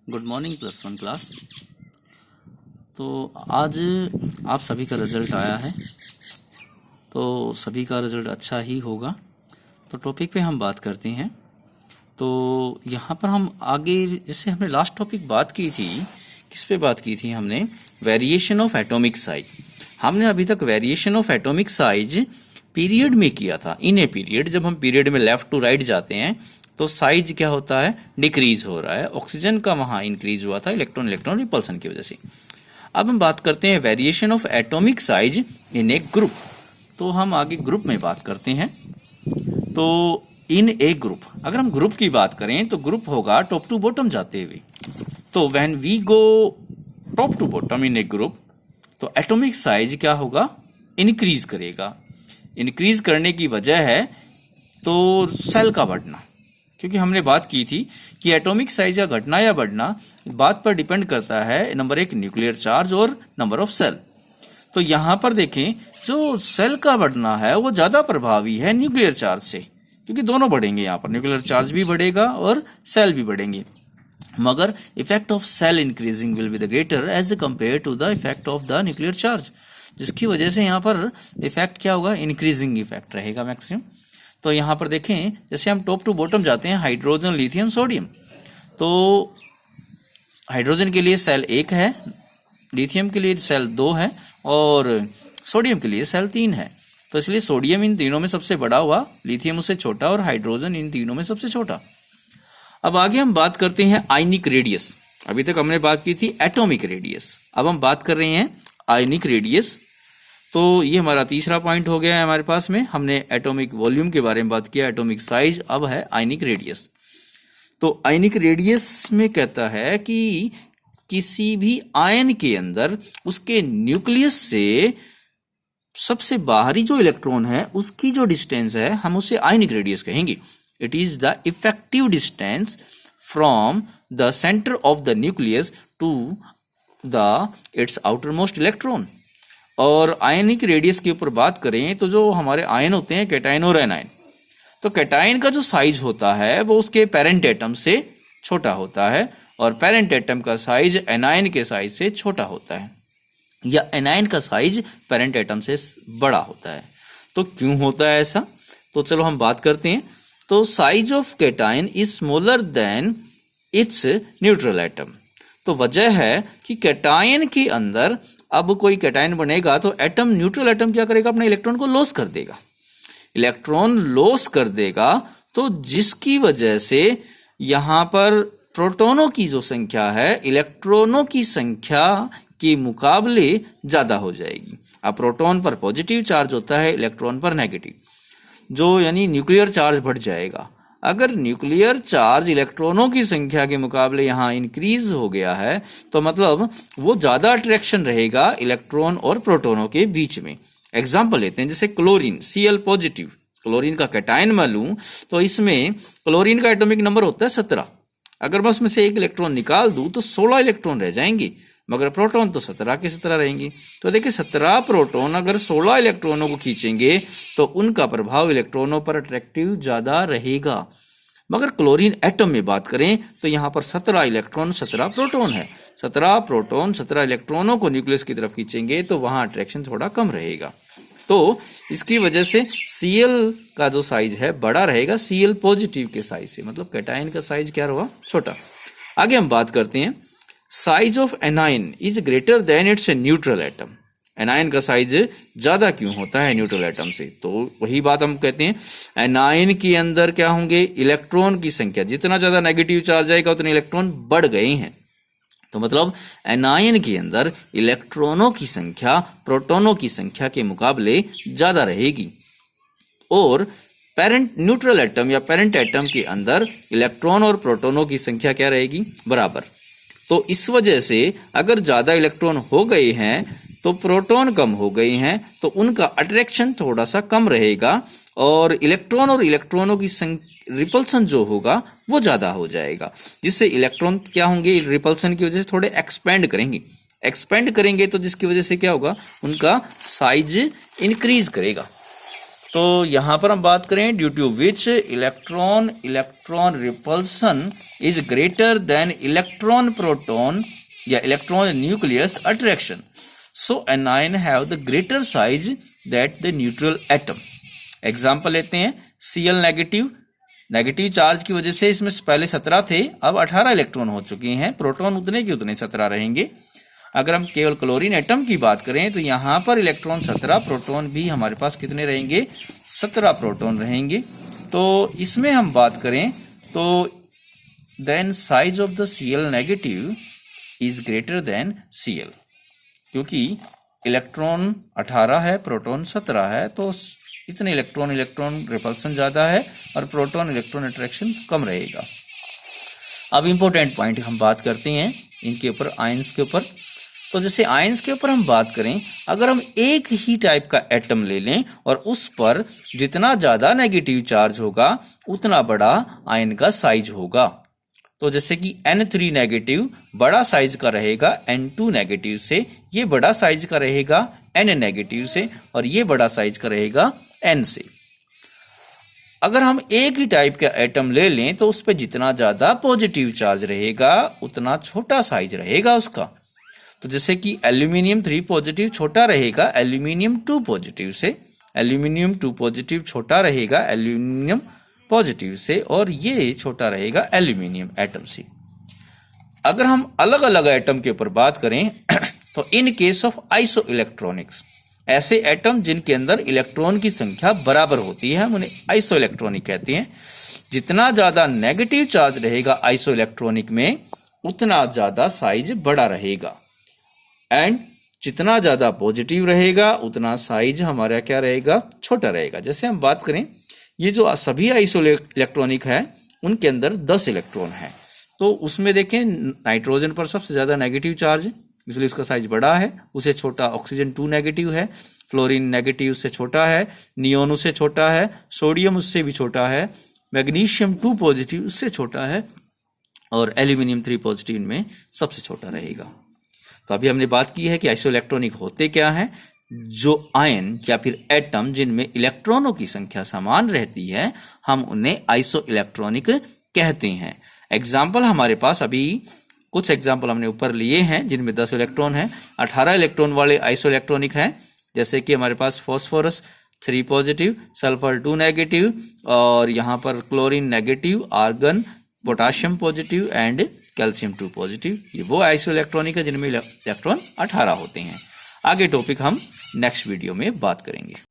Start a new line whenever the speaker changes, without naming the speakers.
Good morning plus one class. तो आज आप सभी का रिजल्ट आया है, तो सभी का रिजल्ट अच्छा ही होगा। तो टॉपिक पे हम बात करते हैं। तो यहाँ पर हम आगे, जैसे हमने लास्ट टॉपिक बात की थी, किस पे बात की थी हमने? Variation of atomic size. हमने अभी तक variation of atomic size period में किया था। इन ए पीरियड, जब हम पीरियड में लेफ्ट टू राइट जाते हैं तो साइज क्या होता है? डिक्रीज हो रहा है। ऑक्सीजन का वहां इंक्रीज हुआ था इलेक्ट्रॉन इलेक्ट्रॉन रिपल्सन की वजह से। अब हम बात करते हैं variation of atomic size in a group. तो हम आगे ग्रुप में बात करते हैं। तो इन ए ग्रुप, अगर हम ग्रुप की बात करें तो ग्रुप होगा टॉप टू बॉटम जाते हुए। तो when we go top to bottom in a group, तो एटॉमिक साइज क्या होगा? इंक्रीज करेगा। इंक्रीज करने की वजह है तो सेल का बढ़ना, क्योंकि हमने बात की थी कि एटॉमिक साइज का घटना या बढ़ना बात पर डिपेंड करता है, नंबर एक न्यूक्लियर चार्ज और नंबर ऑफ सेल। तो यहां पर देखें, जो सेल का बढ़ना है वो ज्यादा प्रभावी है न्यूक्लियर चार्ज से, क्योंकि दोनों बढ़ेंगे। यहाँ पर न्यूक्लियर चार्ज भी बढ़ेगा और सेल भी बढ़ेंगे, मगर effect of shell increasing will be the greater as compare to the effect of the nuclear charge, जिसकी वजह से यहाँ पर इफेक्ट क्या होगा? इंक्रीजिंग इफेक्ट रहेगा मैक्सिमम। तो यहाँ पर देखें, जैसे हम टॉप टू बॉटम जाते हैं, हाइड्रोजन, लिथियम, सोडियम। तो हाइड्रोजन के लिए सेल 1 है, लिथियम के लिए सेल 2 है और सोडियम के लिए सेल 3 है। तो इसलिए सोडियम इन तीनों में सबसे बड़ा हुआ, लिथियम उससे छोटा और हाइड्रोजन इन तीनों में सबसे छोटा। अब आगे हम बात करते हैं आयनिक रेडियस। अभी तक हमने बात की थी एटॉमिक रेडियस, अब हम बात कर रहे हैं आयनिक रेडियस। तो ये हमारा तीसरा पॉइंट हो गया है हमारे पास में। हमने एटॉमिक वॉल्यूम के बारे में बात किया, एटॉमिक साइज, अब है आयनिक रेडियस। तो आयनिक रेडियस में कहता है कि किसी भी आयन के अंदर उसके न्यूक्लियस से सबसे बाहरी जो इलेक्ट्रॉन है उसकी जो डिस्टेंस है, हम उसे आयनिक रेडियस कहेंगे। It is the effective distance from the centre of the nucleus to the its outermost electron. और आयनिक रेडियस के ऊपर बात करें तो जो हमारे आयन होते हैं, कैटायन और एनायन, तो कैटायन का जो साइज होता है वो उसके पेरेंट एटम से छोटा होता है और पेरेंट एटम का साइज एनायन के साइज से छोटा होता है, या एनायन का साइज पेरेंट एटम से बड़ा होता है। तो क्यों होता है ऐसा? तो चलो हम बात करते हैं। तो size of cation is smaller than it's neutral atom. तो वजह है कि कैटायन के अंदर, अब कोई कैटायन बनेगा तो एटम, न्यूट्रल एटम क्या करेगा? अपने इलेक्ट्रॉन को लॉस कर देगा, इलेक्ट्रॉन लॉस कर देगा। तो जिसकी वजह से यहां पर प्रोटॉनों की जो संख्या है इलेक्ट्रॉनों की संख्या के मुकाबले ज्यादा हो जाएगी। अब प्रोटॉन पर पॉजिटिव चार्ज होता है, इलेक्ट्रॉन पर नेगेटिव, जो यानी न्यूक्लियर चार्ज बढ़ जाएगा। अगर न्यूक्लियर चार्ज इलेक्ट्रॉनों की संख्या के मुकाबले यहाँ इंक्रीज हो गया है तो मतलब वो ज्यादा अट्रैक्शन रहेगा इलेक्ट्रॉन और प्रोटॉनों के बीच में। एग्जांपल लेते हैं, जैसे क्लोरीन, Cl पॉजिटिव, क्लोरीन का कैटायन मैं लूं तो इसमें क्लोरीन का एटॉमिक नंबर होता है 17। अगर मैं उसमें से एक इलेक्ट्रॉन निकाल दूं तो 16 इलेक्ट्रॉन रह जाएंगे, मगर प्रोटॉन तो 17 के 17 रहेंगे। तो देखिए 17 प्रोटॉन अगर 16 इलेक्ट्रॉनों को खींचेंगे तो उनका प्रभाव इलेक्ट्रॉनों पर अट्रैक्टिव ज्यादा रहेगा। मगर क्लोरीन एटम में बात करें तो यहाँ पर 17 इलेक्ट्रॉन 17 प्रोटॉन है, 17 प्रोटॉन 17 इलेक्ट्रॉनों को न्यूक्लियस की तरफ खींचेंगे तो वहां अट्रैक्शन थोड़ा कम रहेगा। तो इसकी वजह से Cl का जो साइज है बड़ा रहेगा Cl पॉजिटिव के साइज से, मतलब कैटायन का साइज क्या रहा? छोटा। आगे हम बात करते हैं, size of anion is greater then it's neutral atom. Anion का साइज ज्यादा क्यों होता है न्यूट्रल एटम से? तो वही बात हम कहते हैं, एनायन के अंदर क्या होंगे? इलेक्ट्रॉन की संख्या, जितना ज्यादा नेगेटिव चार्ज आएगा उतने इलेक्ट्रॉन बढ़ गए हैं। तो मतलब एनायन के अंदर इलेक्ट्रॉनों की संख्या प्रोटॉनों की संख्या के मुकाबले ज्यादा रहेगी, और पेरेंट न्यूट्रल एटम या पेरेंट एटम के अंदर इलेक्ट्रॉन और प्रोटॉनों की संख्या क्या रहेगी? बराबर। तो इस वजह से अगर ज्यादा इलेक्ट्रॉन हो गए हैं तो प्रोटॉन कम हो गए हैं, तो उनका अट्रैक्शन थोड़ा सा कम रहेगा और इलेक्ट्रॉन और इलेक्ट्रॉनों की रिपल्सन जो होगा वो ज्यादा हो जाएगा, जिससे इलेक्ट्रॉन क्या होंगे? रिपल्सन की वजह से थोड़े एक्सपेंड करेंगे तो जिसकी वजह से क्या होगा? उनका साइज इंक्रीज करेगा। तो यहां पर हम बात करें due to which electron repulsion is greater than electron proton या electron nucleus attraction, so anion have the greater size that the neutral atom. Example लेते हैं, Cl नेगेटिव चार्ज की वजह से इसमें पहले 17 थे, अब 18 इलेक्ट्रॉन हो चुके हैं, प्रोटॉन उतने के उतने 17 रहेंगे। अगर हम केवल क्लोरीन एटम की बात करें तो यहां पर इलेक्ट्रॉन 17, प्रोटॉन भी हमारे पास कितने रहेंगे, 17 प्रोटॉन रहेंगे। तो इसमें हम बात करें तो then size of the Cl negative is greater than Cl, क्योंकि इलेक्ट्रॉन 18 है, प्रोटॉन 17 है, तो इतने इलेक्ट्रॉन रिपल्सन ज्यादा है और प्रोटॉन इलेक्ट्रॉन अट्रैक्शन कम रहेगा। अब इंपॉर्टेंट पॉइंट हम बात करते हैं इनके ऊपर, आयंस के ऊपर। तो जैसे आयंस के ऊपर हम बात करें, अगर हम एक ही टाइप का एटम ले लें और उस पर जितना ज्यादा नेगेटिव चार्ज होगा उतना बड़ा आयन का साइज होगा। तो जैसे कि N3 नेगेटिव बड़ा साइज का रहेगा N2 नेगेटिव से, ये बड़ा साइज का रहेगा N नेगेटिव से, और ये बड़ा साइज का रहेगा N से। अगर हम एक ही टाइप का एटम ले लें तो उस पर जितना ज्यादा पॉजिटिव चार्ज रहेगा उतना छोटा साइज रहेगा उसका। तो जैसे कि एल्यूमिनियम 3 पॉजिटिव छोटा रहेगा एल्यूमिनियम 2 पॉजिटिव से, एल्यूमिनियम 2 पॉजिटिव छोटा रहेगा एल्यूमिनियम पॉजिटिव से, और ये छोटा रहेगा एल्यूमिनियम एटम से। अगर हम अलग अलग एटम के ऊपर बात करें तो in case of iso electronics, ऐसे एटम जिनके अंदर इलेक्ट्रॉन की संख्या बराबर होती है हम उन्हें आइसो इलेक्ट्रॉनिक कहते हैं। जितना ज्यादा नेगेटिव चार्ज रहेगा आइसो इलेक्ट्रॉनिक में उतना ज्यादा साइज बड़ा रहेगा, एंड जितना ज्यादा पॉजिटिव रहेगा उतना साइज हमारा क्या रहेगा, छोटा रहेगा। जैसे हम बात करें, ये जो सभी आइसो इलेक्ट्रॉनिक है उनके अंदर 10 इलेक्ट्रॉन है, तो उसमें देखें नाइट्रोजन पर सबसे ज्यादा नेगेटिव चार्ज है इसलिए उसका साइज बड़ा है, उसे छोटा ऑक्सीजन 2 नेगेटिव है, फ्लोरीन नेगेटिव उससे छोटा है, नियोन उससे छोटा है, सोडियम उससे भी छोटा है, मैग्नीशियम 2 पॉजिटिव उससे छोटा है, और एल्यूमिनियम 3 पॉजिटिव में सबसे छोटा रहेगा। तो अभी हमने बात की है कि आइसो इलेक्ट्रॉनिक होते क्या है, जो आयन या फिर एटम जिनमें इलेक्ट्रॉनों की संख्या समान रहती है हम उन्हें आइसो इलेक्ट्रॉनिक कहते हैं। एग्जाम्पल हमारे पास अभी कुछ एग्जाम्पल हमने ऊपर लिए हैं जिनमें 10 इलेक्ट्रॉन है, 18 इलेक्ट्रॉन वाले आइसो इलेक्ट्रॉनिक हैं, जैसे कि हमारे पास फॉस्फोरस 3 पॉजिटिव, सल्फर 2 नेगेटिव, और यहाँ पर chlorine negative, argon, potassium positive and calcium 2 positive. ये वो आइसो इलेक्ट्रॉनिक है जिनमें इलेक्ट्रॉन 18 होते हैं। आगे टॉपिक हम नेक्स्ट वीडियो में बात करेंगे।